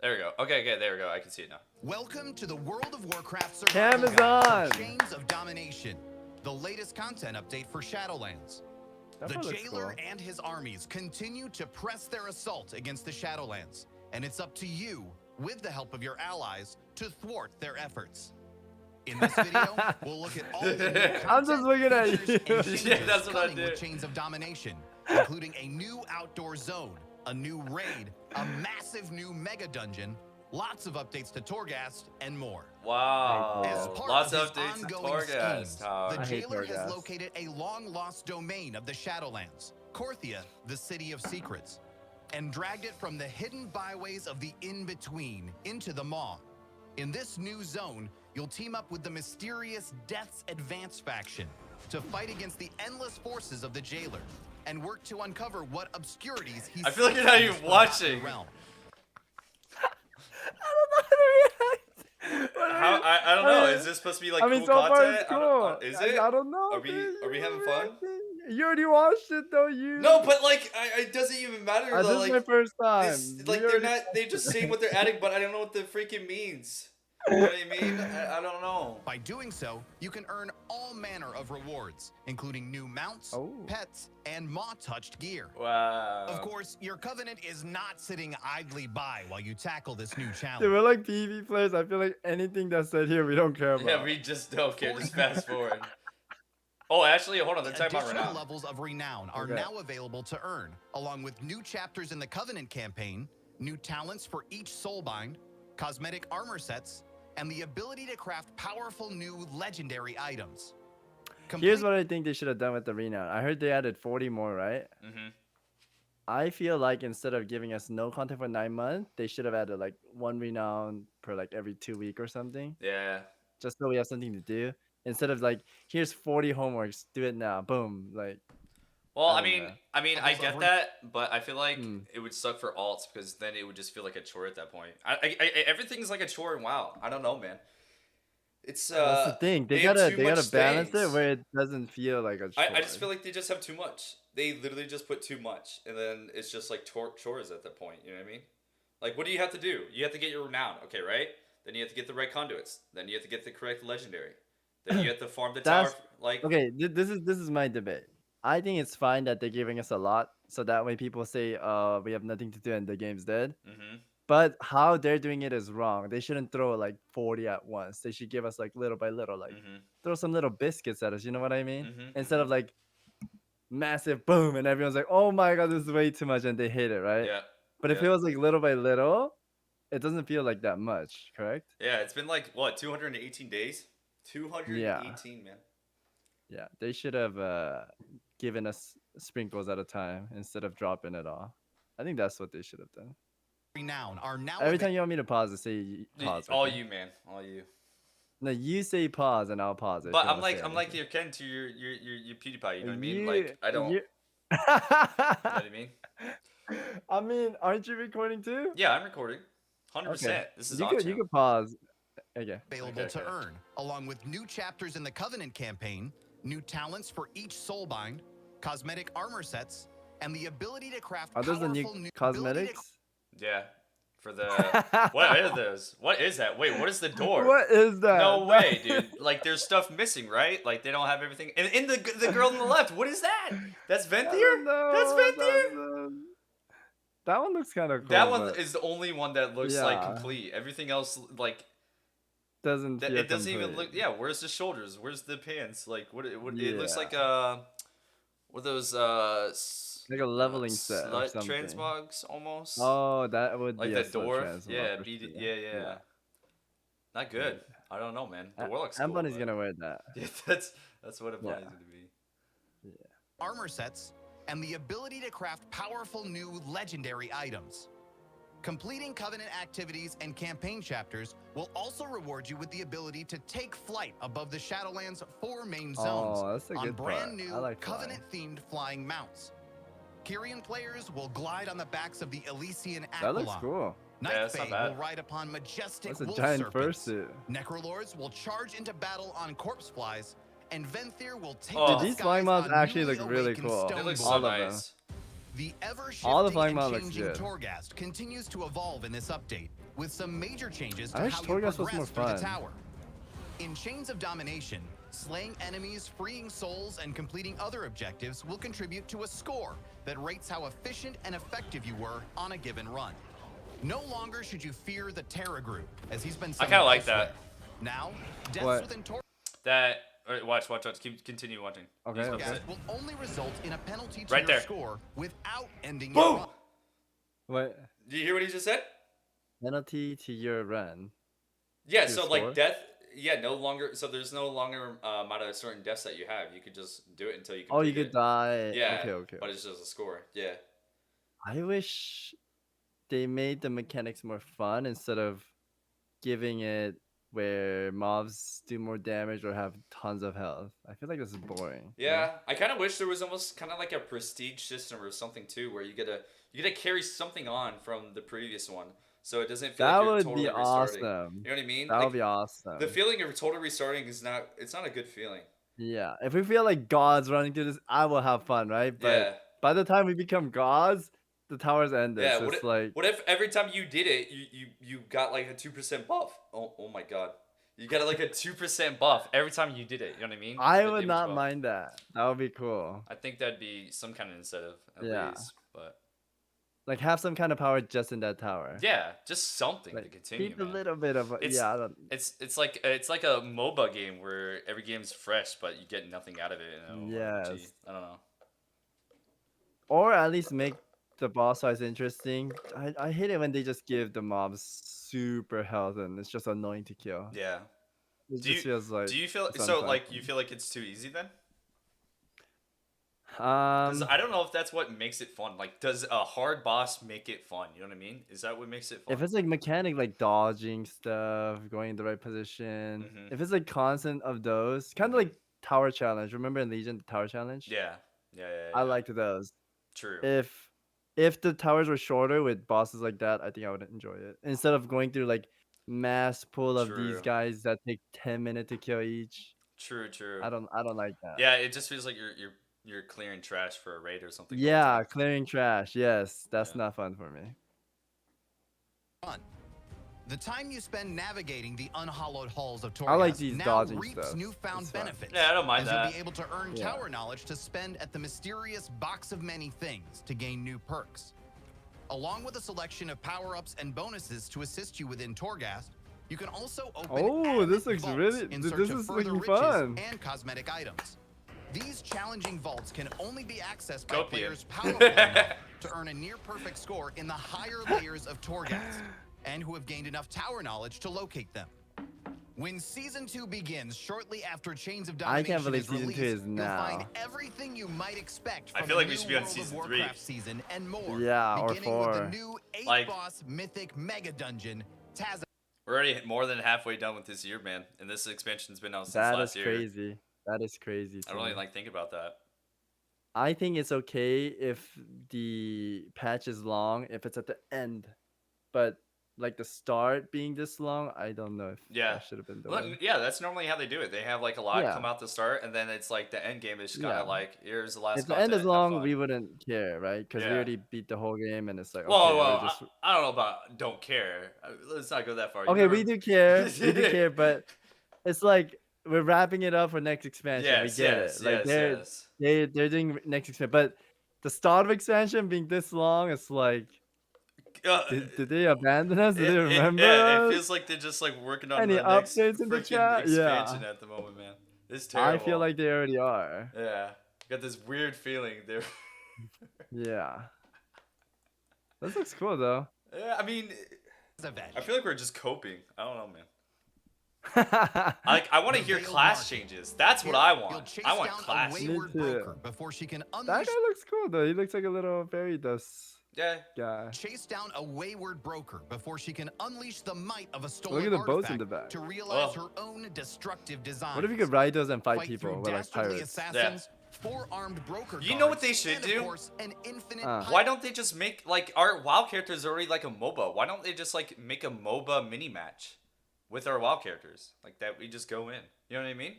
There we go. Okay, there we go. I can see it now. Welcome to the World of Warcraft Cam survival is guide, on. Chains of Domination, the latest content update for Shadowlands. That The part looks Jailer cool. and his armies continue to press their assault against the Shadowlands, and it's up to you, with the help of your allies, to thwart their efforts. In this video, we'll look at all the new I'm just content, looking at features, you. and changes Yeah, that's what I coming do. with Chains of Domination, including a new outdoor zone, a new raid, a massive new mega dungeon, lots of updates to Torghast, and more. Wow. As part Lots of of his updates to ongoing Torghast. schemes, Tower. the I hate Jailer has Torghast. located a long-lost domain of the Shadowlands, Korthia, the City of Secrets, and dragged it from the hidden byways of the In-Between into the Maw. In this new zone, you'll team up with the mysterious Death's Advance faction to fight against the endless forces of the Jailer and work to uncover what obscurities he's I feel like you're not in even this forgotten watching. realm. I don't know. Is this supposed to be like I mean, cool so far content? it's cool. Is it? I don't know. Are we dude. having fun? You already watched it though. You. No, but like, it doesn't even matter. This Though. is Like, my first time. this, like You they're already- not. They're just saying what they're adding, but I don't know what the freaking means. You know what I mean? I don't know. By doing so, you can earn all manner of rewards, including new mounts, Oh. pets, and Maw-touched gear. Wow. Of course, your Covenant is not sitting idly by while you tackle this new challenge. Dude, we're like PvP players. I feel like anything that's said here, we don't care about. Yeah, we just don't care. Just fast forward. Oh, actually, hold on. They're talking about Additional Renown. levels of Renown are Okay. now available to earn, along with new chapters in the Covenant campaign, new talents for each soulbind, cosmetic armor sets, and the ability to craft powerful new legendary items. Here's what I think they should have done with the Renown. I heard they added 40 more, right? Mm-hmm. I feel like instead of giving us no content for 9 months, they should have added like 1 Renown per like every 2 weeks or something. Yeah. Just so we have something to do. Instead of like, here's 40 homeworks, do it now. Boom. Like, Well, I I don't mean, know. I get that, but I feel like Hmm. it would suck for alts because then it would just feel like a chore at that point. Everything's like a chore in WoW. I don't know, man. It's that's the thing. They have gotta too much balance it things. where it doesn't feel like a chore. I just feel like they just have too much. They literally just put too much, and then it's just like chores at that point. You know what I mean? Like, what do you have to do? You have to get your renown, okay, right? Then you have to get the right conduits. Then you have to get the correct legendary. Then you have to farm the tower. That's- Like, Okay, this is my debate. I think it's fine that they're giving us a lot, so that way people say, we have nothing to do and the game's dead. mm-hmm. But how they're doing it is wrong. They shouldn't throw like 40 at once. They should give us like little by little, like Mm-hmm. throw some little biscuits at us. You know what I mean? Mhm, Instead of like massive boom and everyone's like, oh my god, this is way too much, and they hate it, right? Yeah. But if yeah. it was like little by little, it doesn't feel like that much, correct? Yeah, it's been like what 218 days. 218, man. Yeah, they should have given us sprinkles at a time instead of dropping it all. I think that's what they should have done. Renown are now Every time you want me to pause, say pause. All okay? you, man. All you. No, you say pause and I'll pause it. if But you I'm wanna say like anything. your Ken to your PewDiePie. You know what I mean? Like I don't. you- You know what I mean? I mean, aren't you recording too? Yeah, I'm recording. 100%. Okay. This is You awesome. could pause. Okay. available to Okay. earn, along with new chapters in the Covenant campaign, new talents for each soulbind, cosmetic armor sets, and the ability to craft Are those the powerful new ability to cosmetics? Yeah. For the what are those? What is that? Wait, what is the door? What is that? No way, dude. Like there's stuff missing, right? Like they don't have everything. And in the girl on the left, what is that? That's Venthyr? That's Venthyr? That one looks kind of cool. That one but is the only one that looks like Yeah. complete. Everything else like doesn't feel it doesn't even complete. look. Yeah, where's the shoulders? Where's the pants? Like what? It looks Yeah. like what are those Like a leveling set or slut something. transmogs almost. Oh, that would like be the a slut dwarf. transmog Yeah, for sure. yeah. Not good. I don't know, man. The warlock's cool. Bunny's but- gonna wear that. Yeah, that's what a Yeah. bunny's gonna be. armor sets, and the ability to craft powerful new legendary items. Completing Covenant activities and campaign chapters will also reward you with the ability to take flight above the Shadowlands' 4 main zones Oh, that's a on good brand part. new I like flying. Covenant-themed flying mounts. Kyrian players will glide on the backs of the Elysian That looks Aquilon. cool. Yeah, Night that's not Fae bad. will ride upon majestic That's a wolf giant serpents. fursuit. Necrolords will charge into battle on corpse flies, and Venthyr will take Oh. to Dude, the these skies flying mobs on actually newly look really awakened cool. stone It looks All so of them. nice. The All the ever-shifting flying and mod looks changing good. Torghast continues to evolve in this update, with some major changes I to wish how you Torghast was progress more through the fun. tower. In Chains of Domination, slaying enemies, freeing souls, and completing other objectives will contribute to a score that rates how efficient and effective you were on a given run. No longer should you fear the Terra group, as he's been I kind of like elsewhere. that. Now, deaths What? within Torghast That. Watch. Continue watching. Okay, He's about to okay. say. will only result in a penalty to Right your there. score without ending your Boom! run. What? Do you hear what he just said? Penalty to your run. Yeah, To your so score? like death. Yeah, no longer. So there's no longer amount of certain deaths that you have. You could just do it until you complete Oh, you could it. die. Yeah. Okay. But it's just a score. Yeah. I wish they made the mechanics more fun instead of giving it where mobs do more damage or have tons of health. I feel like this is boring. Yeah, I kind of wish there was almost kind of like a prestige system or something too, where you gotta carry something on from the previous one, so it doesn't feel That like you're would totally be restarting. awesome. You know what I mean? That Like, would be awesome. the feeling of totally restarting is not. It's not a good feeling. Yeah, if we feel like gods running through this, I will have fun, right? But Yeah. by the time we become gods, the tower's ended. Yeah. So What it's if, like, what if every time you did it, you got like a 2% buff? Oh my god, you got like a 2% buff every time you did it. You know what I mean? I The would damage not buff. mind that. That would be cool. I think that'd be some kind of incentive at Yeah. least, but Like have some kind of power just in that tower. yeah, just something to Like continue. keep a Man. little bit of It's- yeah. I don't, It's like a MOBA game where every game's fresh, but you get nothing out of it. Yes. I don't know. or at least make the boss fights interesting. I hate it when they just give the mobs super health and it's just annoying to kill. Yeah. It Do you just feels like do you feel it's so unfun. like you feel like it's too easy then? 'Cause I don't know if that's what makes it fun. Like, does a hard boss make it fun? You know what I mean? Is that what makes it fun? if it's like mechanic like dodging stuff, going in the right position, Mhm. if it's like constant of those, kind of like tower challenge. Remember in Legion the tower challenge? Yeah. I liked those. True. If the towers were shorter with bosses like that, I think I would enjoy it. Instead of going through like mass pool of these True. guys that take 10 minutes to kill each. True. I don't like that. Yeah, it just feels like you're clearing trash for a raid or something. all the Yeah, time. clearing trash. Yes, that's Yeah. not fun for me. Run. The time you spend navigating the unhallowed halls of Torghast I like these now dodging reaps stuff. newfound It's fun. benefits. Yeah, I don't mind as that. you'll be able to earn Yeah. tower knowledge to spend at the mysterious box of many things to gain new perks. Along with a selection of power-ups and bonuses to assist you within Torghast, you can also open Oh, this added looks vaults really- in this search of is further looking riches fun. and cosmetic items. These challenging vaults can only be accessed by Copium. players powerful enough to earn a near-perfect score in the higher layers of Torghast, and who have gained enough tower knowledge to locate them. When Season 2 begins shortly after Chains of I Domination can't believe is Season 2 released, is you'll now. find everything you might expect I from feel the like we new should be on World of Season Warcraft 3. season and more. Yeah, or beginning with the 4. new 8-boss Mythic Mega Dungeon, Taz. We're already more than halfway done with this year, man, and this expansion's been out since That last is year. crazy. That is crazy. I to don't really me. like think about that. I think it's okay if the patch is long, if it's at the end, but like the start being this long, I don't know if Yeah. that should have been the Well, way. yeah, that's normally how they do it. They have like a lot Yeah. come out to start, and then it's like the end game is just kind Yeah. of like, here's the last. If the end is content, have long, fun. we wouldn't care, right? Because we Yeah. already beat the whole game, and it's like, okay, Well, we're just I don't know about don't care. Let's not go that far. You okay. We remember- do care, we do care, but it's like we're wrapping it up for next expansion. Yes, we get yes, it. Like yes, they're yes. they're doing next expansion, but the start of expansion being this long, it's like, did they abandon us? Did they remember Yeah, it us? feels like they're just like working on Any the next updates in the freaking chat? Yeah. expansion at the moment, man. It's terrible. I feel like they already are. Yeah, got this weird feeling there. Yeah. This looks cool though. Yeah, I mean, I feel like we're just coping. I don't know, man. I I want to hear Veiled class Market. changes. That's what Here, I you'll want. chase I want down a class. wayward Me too. broker before she can That unleash. guy looks cool though. He looks like a little fairy dust Yeah. guy. Chase down a wayward broker before she can unleash the might of a stolen at the boats in artifact the back. to realize Oh. her own destructive designs. What if you could ride those and fight Fight people through with like dastardly pirates? assassins, four-armed broker You know what guards, they should and, of do? course, an infinite Why don't they just make like our WoW characters are already like a MOBA? Why don't they just like make a MOBA mini match with our WoW characters like that? We just go in. You know what I mean?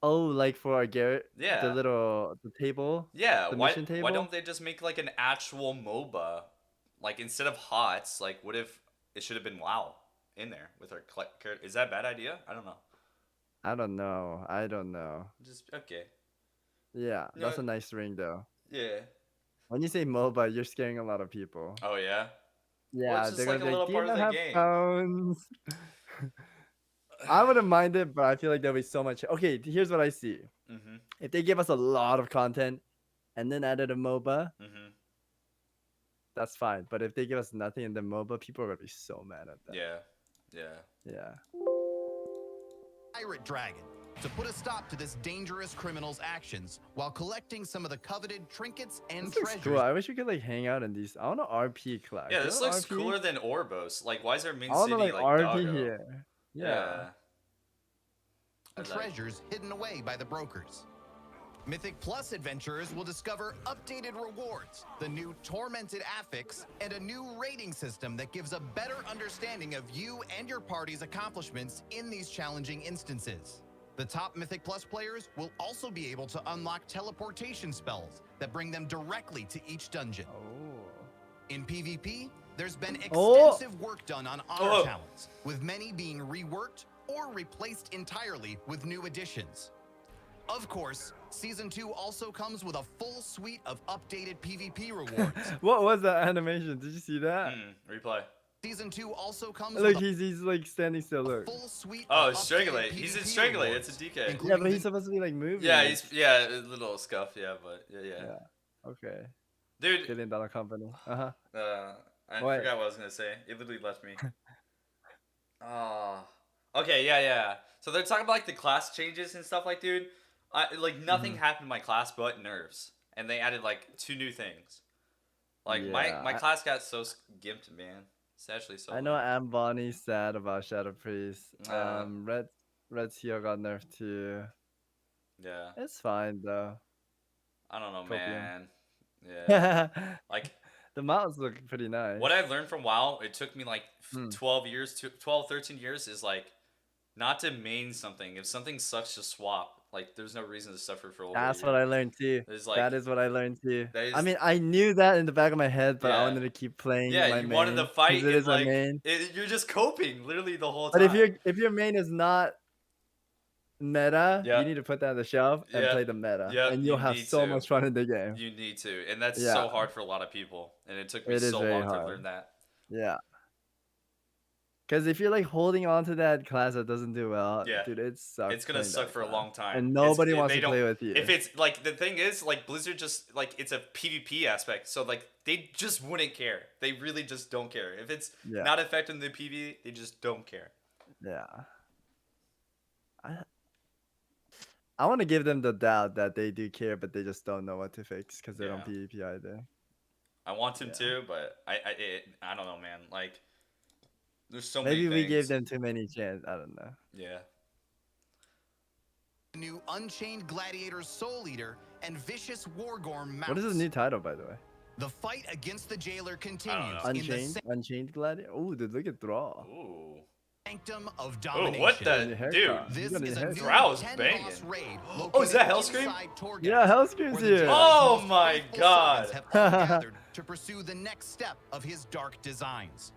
Oh, like for our Garrett, the Yeah. the table, Yeah, the why mission why table. don't they just make like an actual MOBA? Like instead of HOTS, like what if it should have been WoW in there with our character? Is that a bad idea? I don't know. I don't know. I don't know. Just okay. Yeah, You know, that's a nice ring though. yeah. When you say MOBA, you're scaring a lot of people. Oh yeah. Well, it's Yeah, they're just gonna like a be like, little "Do you part of not the have game. phones?" I wouldn't mind it, but I feel like there'll be so much. Okay, here's what I see. Mhm. If they give us a lot of content and then added a MOBA, Mhm. that's fine. But if they give us nothing in the MOBA, people are gonna be so mad at that. Yeah. Yeah. Yeah. Pirate Dragon to put a stop to this dangerous criminal's actions while collecting some of the coveted trinkets and This looks treasures. cool. I wish we could like hang out in these. I want to RP class. Yeah, this looks cooler than Orbos. Like, why is there main I want city to like like RP Doggo? here. Yeah. I like- Treasures hidden away by the brokers. Mythic Plus adventurers will discover updated rewards, the new Tormented Affix, and a new rating system that gives a better understanding of you and your party's accomplishments in these challenging instances. The top Mythic Plus players will also be able to unlock teleportation spells that bring them directly to each dungeon. Oh. In PvP, there's been Oh. extensive work done on honor talents, with many being reworked or replaced entirely with new additions. Of course, Season 2 also comes with a full suite of updated PvP rewards. What was that animation? Did you see that? Replay. Season 2 also comes Look, with he's like standing still. a Look. full suite Oh, of Strangulate. updated He's in PvP Strangulate. It's a rewards, DK. Yeah, including but he's the supposed to be like moving. Yeah, a little scuff. Yeah, but yeah. Yeah. Okay. Dude, $1 billion company. I What? forgot what I was gonna say. It literally left me. Okay, yeah. So they're talking about like the class changes and stuff. Like, dude, like nothing happened in my class but nerfs, and they added like 2 new things. Like Yeah, my class got so gimped, man. It's actually so. I know Ambani's sad about Shadow Priest. Red's heal got nerfed too. Yeah. It's fine though. I don't know, Copium. man. Yeah. Like the mounts look pretty nice. what I've learned from WoW, it took me like 12 years, 13 years, is like not to main something. If something sucks, just swap. Like, there's no reason to suffer for over That's a what year. I learned too. There's, like, that is what I learned too. that is- I mean, I knew that in the back of my head, but I Yeah. wanted to keep playing Yeah, my you main. wanted to fight. 'cause it And, is my like, main. you're just coping literally the whole But time. if your main is not meta, Yeah. you need to put that on the shelf and Yeah. play the meta, Yeah, and you'll you have need so to. much fun in the game. You need to, and that's Yeah. so hard for a lot of people. And it took me It is so very long to hard. learn that. Yeah. Because if you're like holding on to that class that doesn't do well, Yeah. dude, it sucks. It's gonna playing suck that for a class. long time. And nobody wants they to play don't- with you. If it's like the thing is like Blizzard just like it's a PvP aspect, so like they just wouldn't care. They really just don't care. If it's Yeah. not affecting the PvP, they just don't care. Yeah. I want to give them the doubt that they do care, but they just don't know what to fix because they don't PvP either. I want them to, but I don't know, man. Like, there's so Maybe many we things. gave them too many chances. I don't know. Yeah. new Unchained Gladiator's Soul Eater and Vicious Wargorm mounts. What is the new title, by the way? The fight against the jailer know. continues in Unchained? the Unchained Gladiator? Oh, dude, look at Thrall. Ooh. Sanctum of Oh, Domination. what the Your haircut. dude? This You got is a a haircut. new Thrall's 10 banging. boss raid Oh, is that located Hellscream? inside Torghast, Yeah, Hellscream's where the here. jailer's Oh most my faithful God. servants have all gathered to pursue the next step of his dark designs.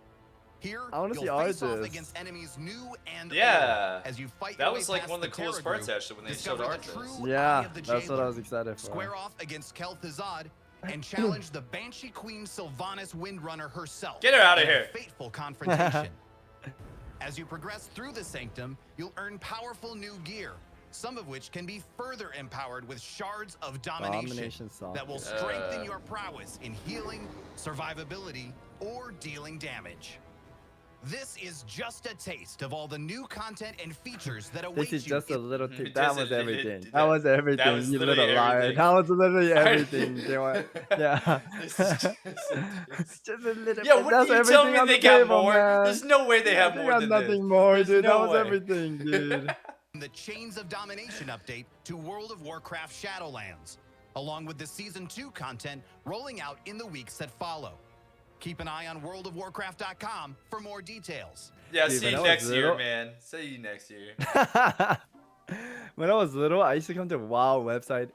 Here, I wanna you'll see face off artists. against enemies new and Yeah. old as you fight That your was way like past one of the the coolest Terror parts Group, actually when they discover showed the artists. true Yeah, eye of the that's what I jailer, was excited for. square off against Kel'Thuzad, and challenge the Banshee Queen Sylvanas Windrunner herself. Get her outta in a here. Fateful confrontation. As you progress through the Sanctum, you'll earn powerful new gear, some of which can be further empowered with shards of domination Song. that will strengthen your prowess in healing, survivability, or dealing damage. This is just a taste of all the new content and features that await This is you just a in little tip. It That just- was it- everything. it- That was everything. that was You literally little liar. everything. That was literally Sorry. everything. They want, yeah. This is Just a little Yeah, bit. what That's do you everything tell me on they the got table, more? man. There's no way they have They more got than nothing this. more, There's dude. no That was way. everything, dude. the Chains of Domination update to World of Warcraft Shadowlands, along with the Season 2 content rolling out in the weeks that follow. Keep an eye on worldofwarcraft.com for more details. Yeah, Dude, see when you I was next year, little- man. See you next year. When I was little, I used to come to WoW website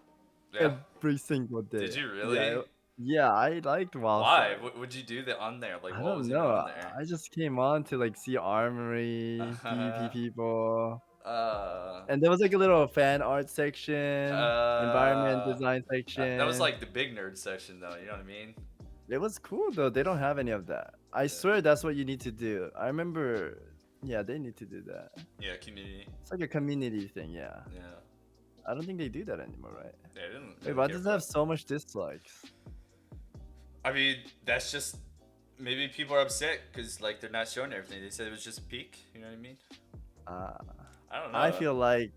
Yeah. every single day. Did you really? Yeah, I liked WoW. Why? site. What would you do that on there? Like, I what don't was even know. on there? I just came on to like see armory, PvP people, and there was like a little fan art section, environment design section. That was like the big nerd section, though. You know what I mean? It was cool though. They don't have any of that. I swear that's what you need to do. I remember. Yeah, they need to do that. Yeah, community. It's like a community thing. Yeah. Yeah. I don't think they do that anymore, right? They didn't. Wait, why does it have so much dislikes? I mean, that's just maybe people are upset because like they're not showing everything. They said it was just a peak. You know what I mean? I don't know. I feel like,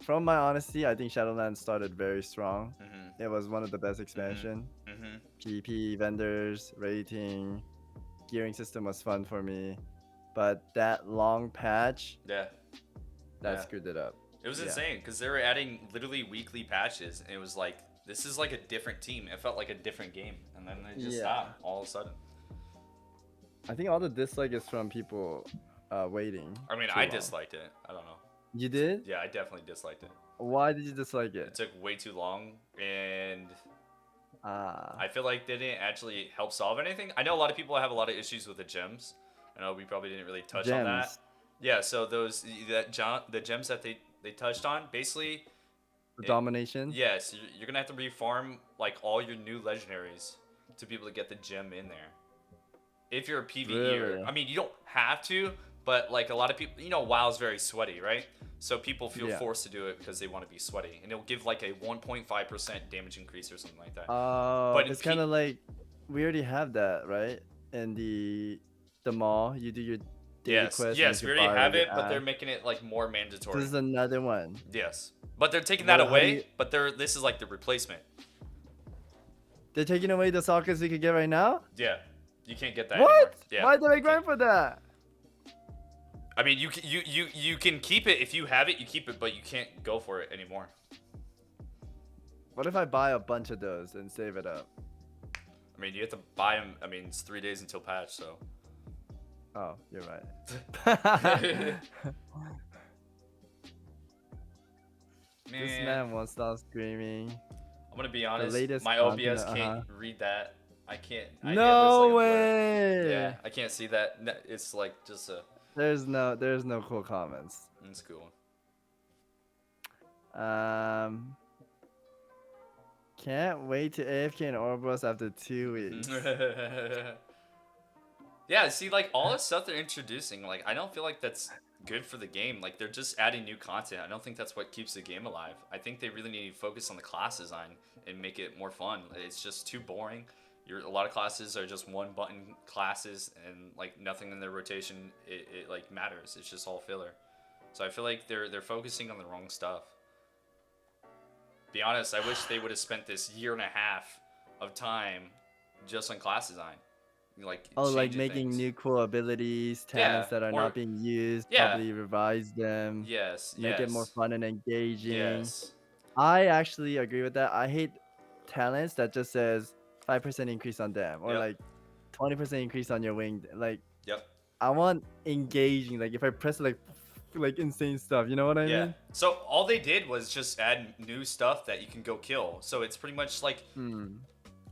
from my honesty, I think Shadowlands started very strong. Mm-hmm. It was one of the best expansion. Mm-hmm. PvP, vendors, rating, gearing system was fun for me, but that long patch Yeah. that screwed it up. It was insane because they were adding literally weekly patches, and it was like this is like a different team. It felt like a different game, and then they just stopped all of a sudden. I think all the dislike is from people waiting. I mean, I disliked it. I don't know. You did? Yeah, I definitely disliked it. Why did you dislike it? It took way too long, and I feel like they didn't actually help solve anything. I know a lot of people have a lot of issues with the gems. I know we probably didn't really touch on that. Yeah, so the gems that they touched on, basically the domination. Yes, you're gonna have to refarm like all your new legendaries to be able to get the gem in there. If you're a PvEer, Really? I mean, you don't have to, but like a lot of people, WoW's very sweaty, right? So people feel forced to do it because they want to be sweaty, and it'll give like a 1.5% damage increase or something like that. But it's kind of like we already have that, right? In the mall, you do your daily quest. Yes, we already have it, but they're making it like more mandatory. This is another one. Yes, but they're taking that away. But this is like the replacement. They're taking away the sockets we could get right now. Yeah, you can't get that. What? Anymore. Yeah. Why did I grind for that? I mean, you can keep it if you have it. You keep it, but you can't go for it anymore. What if I buy a bunch of those and save it up? I mean, you have to buy them. I mean, it's 3 days until patch, so. Oh, you're right. This man won't stop screaming. I'm gonna be honest. My content, OBS can't read that. I can't. No way. Yeah, I can't see that. It's like just a. There's no cool comments. It's cool. Can't wait to AFK in Ouroboros after 2 weeks. Yeah, see, like all the stuff they're introducing, like I don't feel like that's good for the game. Like they're just adding new content. I don't think that's what keeps the game alive. I think they really need to focus on the class design and make it more fun. It's just too boring. A lot of classes are just one button classes, and like nothing in their rotation it like matters. It's just all filler. So I feel like they're focusing on the wrong stuff. Be honest, I wish they would have spent this 1.5 years of time just on class design. Like making things. new cool abilities, talents that are not being used, probably revise them. Yes, make it more fun and engaging. Yes. I actually agree with that. I hate talents that just says 5% increase on them or like 20% increase on your wing. Like, I want engaging. Like if I press like insane stuff, you know what I mean? So all they did was just add new stuff that you can go kill. So it's pretty much like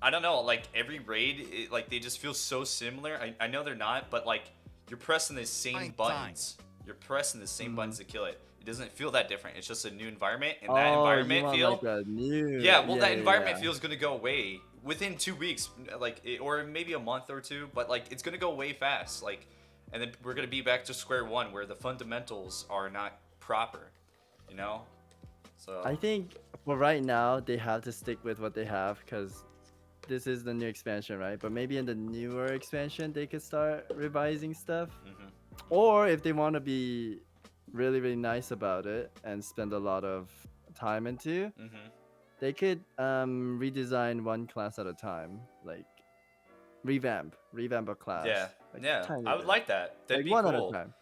I don't know, like every raid, like they just feel so similar. I know they're not, but like you're pressing the same buttons. You're pressing the same buttons to kill it. It doesn't feel that different. It's just a new environment, and that environment feel. Like a new... that environment feel is gonna go away within 2 weeks, like or maybe a month or two. But like it's gonna go way fast, like, and then we're gonna be back to square one where the fundamentals are not proper, you know. So I think for right now they have to stick with what they have because this is the new expansion, right? But maybe in the newer expansion they could start revising stuff, or if they want to be really nice about it and spend a lot of time into, they could redesign one class at a time, like revamp a class. I would like that. That'd be one cool. at a time.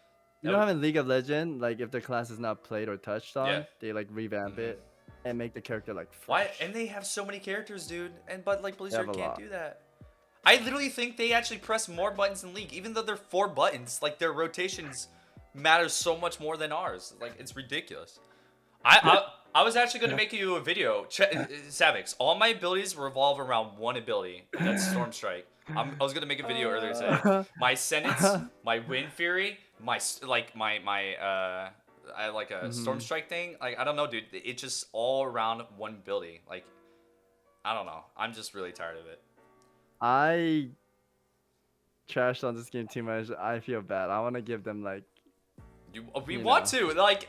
You know how in League of Legends, like if the class is not played or touched on, they like revamp it and make the character like fresh. Why? And they have so many characters, dude. But like Blizzard can't do that. I literally think they actually press more buttons in League, even though they're 4 buttons. Like their rotations matter so much more than ours. Like it's ridiculous. I was actually going to make you a video. Savix, all my abilities revolve around one ability, and that's Storm Strike. I was going to make a video earlier today. My Sentence, my Wind Fury, I like a Storm Strike thing. Like, I don't know, dude. It's just all around one ability. Like, I don't know. I'm just really tired of it. I trashed on this game too much. I feel bad. I want to give them like. We want to like.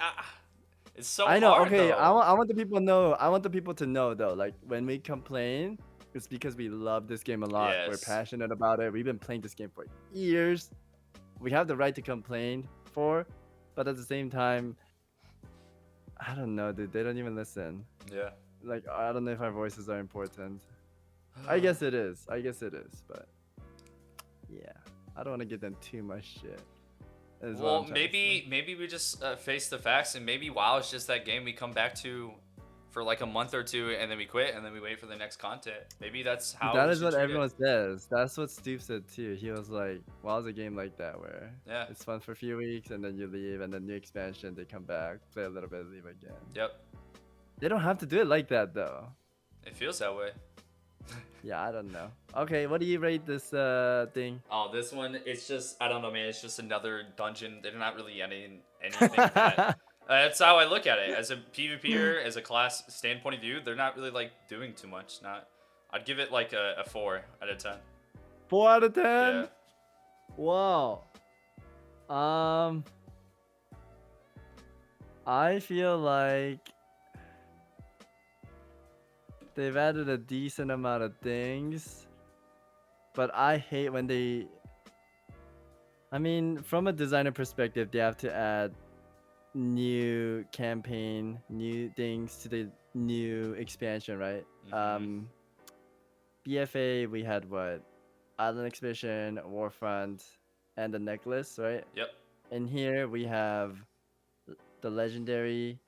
It's so I know. hard, Okay, though. I want the people know. I want the people to know though. Like when we complain, it's because we love this game a lot. Yes. We're passionate about it. We've been playing this game for years. We have the right to complain but at the same time, I don't know, dude. They don't even listen. Yeah. Like I don't know if our voices are important. I guess it is. But yeah, I don't want to give them too much shit. Well, maybe we just face the facts, and maybe WoW is just that game we come back to for like a month or two, and then we quit, and then we wait for the next content. Maybe that's how. That is what everyone says. That's what Stoop said too. He was like, "WoW's a game like that where it's fun for a few weeks, and then you leave, and then new expansion, they come back, play a little bit, leave again." Yep. They don't have to do it like that though. It feels that way. Yeah, I don't know. Okay, what do you rate this thing? Oh, this one, it's just, I don't know, man. It's just another dungeon. They're not really adding anything that... That's how I look at it. As a PvPer, as a class standpoint of view, they're not really, like, doing too much. I'd give it, like, a 4 out of 10. 4 out of 10? Yeah. Wow. I feel like... they've added a decent amount of things, but I hate when they... I mean, from a designer perspective, they have to add new campaign, new things to the new expansion, right? BFA, we had what? Island Expedition, Warfront, and the Necklace, right? Yep. And here we have the legendary...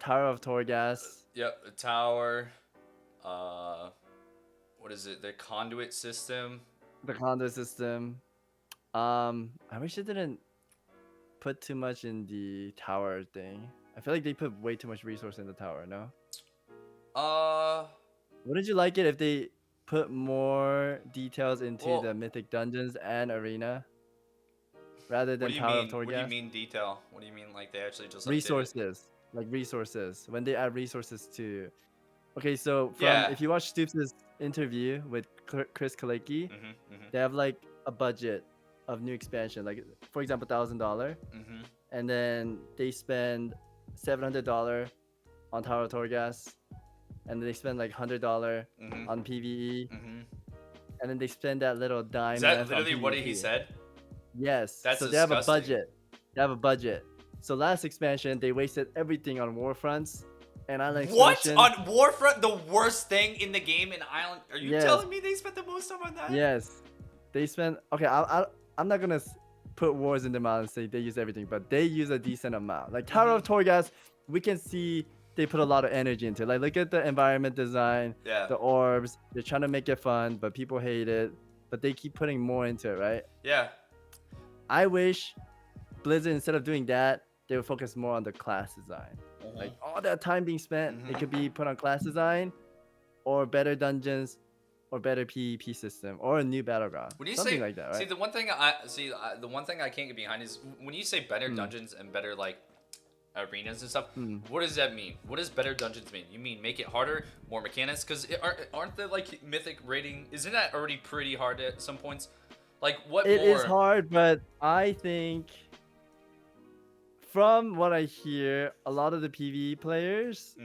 Tower of Torghast. Yep, the tower. What is it? The conduit system. The conduit system. I wish they didn't put too much in the tower thing. I feel like they put way too much resource in the tower, no? Wouldn't you like it if they put more details into the Mythic dungeons and arena? Rather than Tower of Torghast? What do you mean detail? What do you mean like they actually just resources? Like resources. When they add resources to... Okay, so if you watch Stoops' interview with Chris Kaleki, they have like a budget of new expansion. Like, for example, $1,000. And then they spend $700 on Tower of Torghast. And then they spend like $100 on PvE. And then they spend that little dime. Is that literally what he said? Yes. That's so disgusting. They have a budget. So last expansion, they wasted everything on Warfronts and Island Expedition. What? On Warfront, the worst thing in the game in Island? Are you telling me they spent the most time on that? Yes. They spent... Okay, I'm not going to put wars in the mouth and say they use everything, but they use a decent amount. Like Tower of Torghast, we can see they put a lot of energy into it. Like, look at the environment design, the orbs. They're trying to make it fun, but people hate it. But they keep putting more into it, right? Yeah. I wish Blizzard, instead of doing that, they would focus more on the class design. Like all that time being spent, it could be put on class design, or better dungeons, or better PvP system, or a new battleground. When you something like that, right? See, the one thing I can't get behind is when you say better dungeons and better like arenas and stuff. What does that mean? What does better dungeons mean? You mean make it harder, more mechanics? Because aren't the like Mythic rating? Isn't that already pretty hard at some points? Like what? It is hard, but I think, from what I hear, a lot of the PvE players,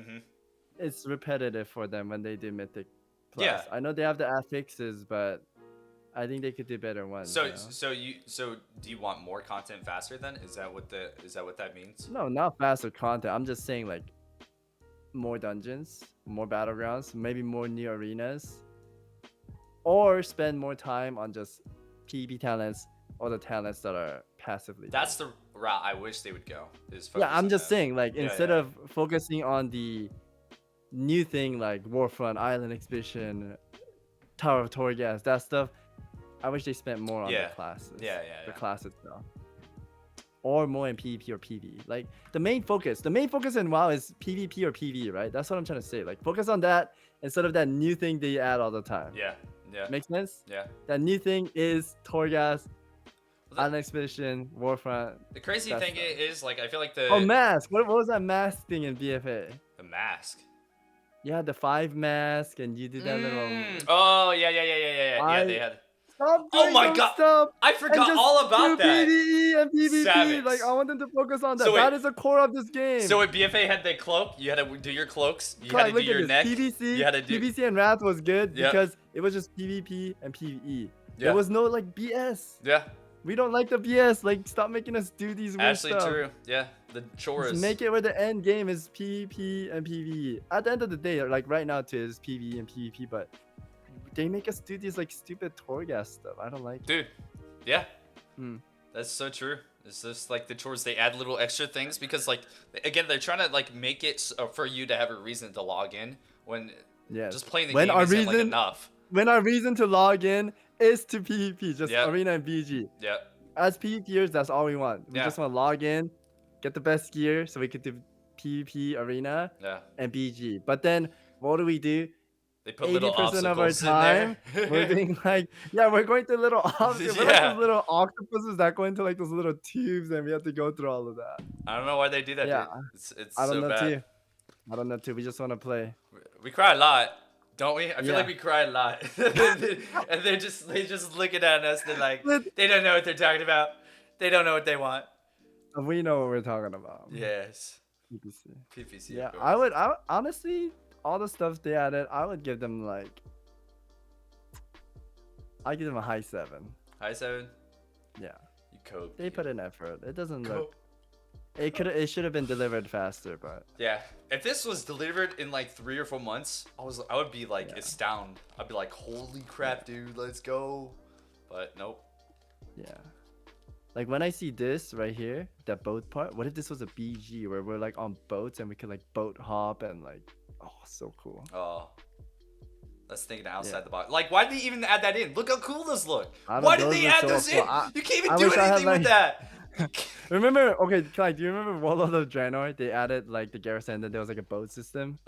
it's repetitive for them when they do Mythic Plus. Yeah. I know they have the affixes, but I think they could do better ones. So do you want more content faster then? Is that what that means? No, not faster content. I'm just saying like more dungeons, more battlegrounds, maybe more new arenas, or spend more time on just PvP talents or the talents that are passively. That's the route I wish they would go. I'm just saying, like, instead of focusing on the new thing like Warfront, Island Expedition, Tower of Torghast, that stuff, I wish they spent more on the classes. The class itself. or more in PvP or PvE. Like the main focus in WoW is PvP or PvE, right? That's what I'm trying to say. Like focus on that instead of that new thing they add all the time. Yeah. Yeah. Makes sense? Yeah. That new thing is Torghast, Well, Island Expedition, Warfront. The crazy That's thing stuff. is, like, I feel like the Oh, mask. What was that mask thing in BFA? the mask. Yeah, the 5 mask, and you did that little. Oh yeah. Yeah, they had. Stop Oh doing my those God. stuff I and forgot just all about do that. PvE and PvP. Savix. Like I want them to focus on that. So wait. That is the core of this game. So at BFA had the cloak. You had to do your cloaks. You Like, had to do look at your this. neck. PvC, You had to do. PvC and Wrath was good Yep. because it was just PvP and PvE. Yeah. There was no like BS. Yeah. We don't like the BS. Like stop making us do these weird Actually, stuff. true. Yeah. The chores. Just make it where the end game is PvP and PvE. At the end of the day, like right now too is PvE and PvP, but they make us do these like stupid Torghast stuff. I don't like it. Dude. Yeah. Hmm. That's so true. It's just like the chores. They add little extra things because, like, again, they're trying to like make it for you to have a reason to log in when Yeah. just playing the When game our isn't like reason- enough. When our reason to log in is to PvP, just Yep. Arena and BG. Yeah. As PvPers, that's all we want. We Yeah. just want to log in, get the best gear so we could do PvP, Arena, Yeah. and BG. But then what do? They put little 80% of our obstacles time, in there. we're being like, yeah, we're going through little obstacles. We're like Yeah. those little octopuses that go into like those little tubes, and we have to go through all of that. I don't know why they do that. Yeah. Dude. It's I don't so know bad. too. I don't know too. We just want to play. We cry a lot, don't we? I feel Yeah. like we cry a lot. And they just looking at us. They're like, they don't know what they're talking about. They don't know what they want. We know what we're talking about. Yes. PPC. PPC. Yeah, of course. I would honestly, all the stuff they added, I would give them like, I give them a high 7. High 7. Yeah, You coke. they put in effort. It doesn't Coke. look. It should have been delivered faster, but Yeah. If this was delivered in like 3 or 4 months, I would be like Yeah. astounded. I'd be like, holy crap, dude, let's go. But nope. yeah. Like when I see this right here, that boat part. What if this was a BG where we're like on boats and we could like boat hop and like, oh, so cool. Oh. That's thinking outside Yeah. the box. Like, why did they even add that in? Look how cool this look. I don't- Why did those they are add so this cool. in? You can't even I do wish I had, anything with like- that. Remember? Okay, Kai, do you remember Warlord of Draenor? They added like the garrison, and then there was like a boat system.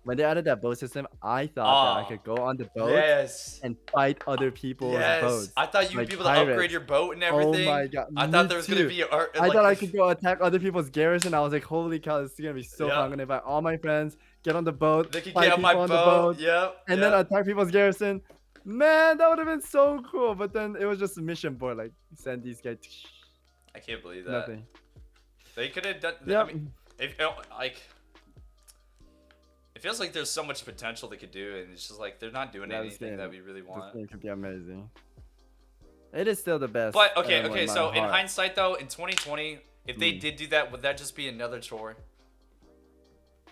When they added that boat system, I thought that I Oh. could go on the boat Yes. and fight other people's Yes. boats. I thought you would like be able to upgrade pirates. your boat and Oh everything. my God, I me thought there was gonna too. be I thought I could go attack other people's garrison. I was like, holy cow, this is gonna be so Yeah. fun. I'm gonna invite all my friends, get on the boat, They could fight get on my people on the boat. boat, Yep. and yep. then attack people's garrison. Man, that would have been so cool. But then it was just a mission board, like send these guys. I can't believe that. Nothing. They could have done. Yep. I mean, if like, it feels like there's so much potential they could do, and it's just like they're not doing Yeah, this anything game- that we really This want. game could be amazing. It is still the best. But okay, ever okay. in my So in heart. hindsight, though, in 2020, if they Mm. did do that, would that just be another chore?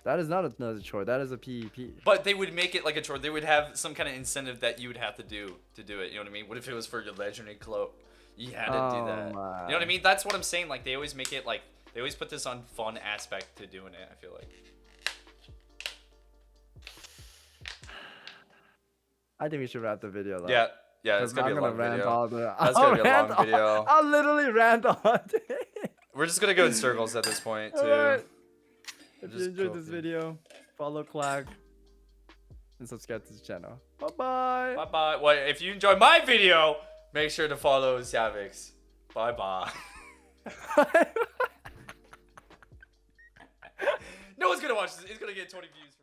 That is not another chore. That is a PvP. But they would make it like a chore. They would have some kind of incentive that you would have to do to do it. You know what I mean? What if it was for your legendary cloak? You had to do Oh that. my. You know what I mean? That's what I'm saying. Like they always make it like they always put this on fun aspect to doing it. I feel like. I think we should wrap the video though. Yeah, yeah. It's 'Cause gonna be I'm a long rant video. all the. That's I'll gonna be a long rant all- video. I'll literally rant all day. We're just gonna go in circles at this point too. Alright. If you Just enjoyed this copy. video, follow Clack and subscribe to the channel. Bye bye. Bye bye. Well, if you enjoyed my video, make sure to follow Savix. Bye bye. No one's gonna watch this. It's gonna get 20 views.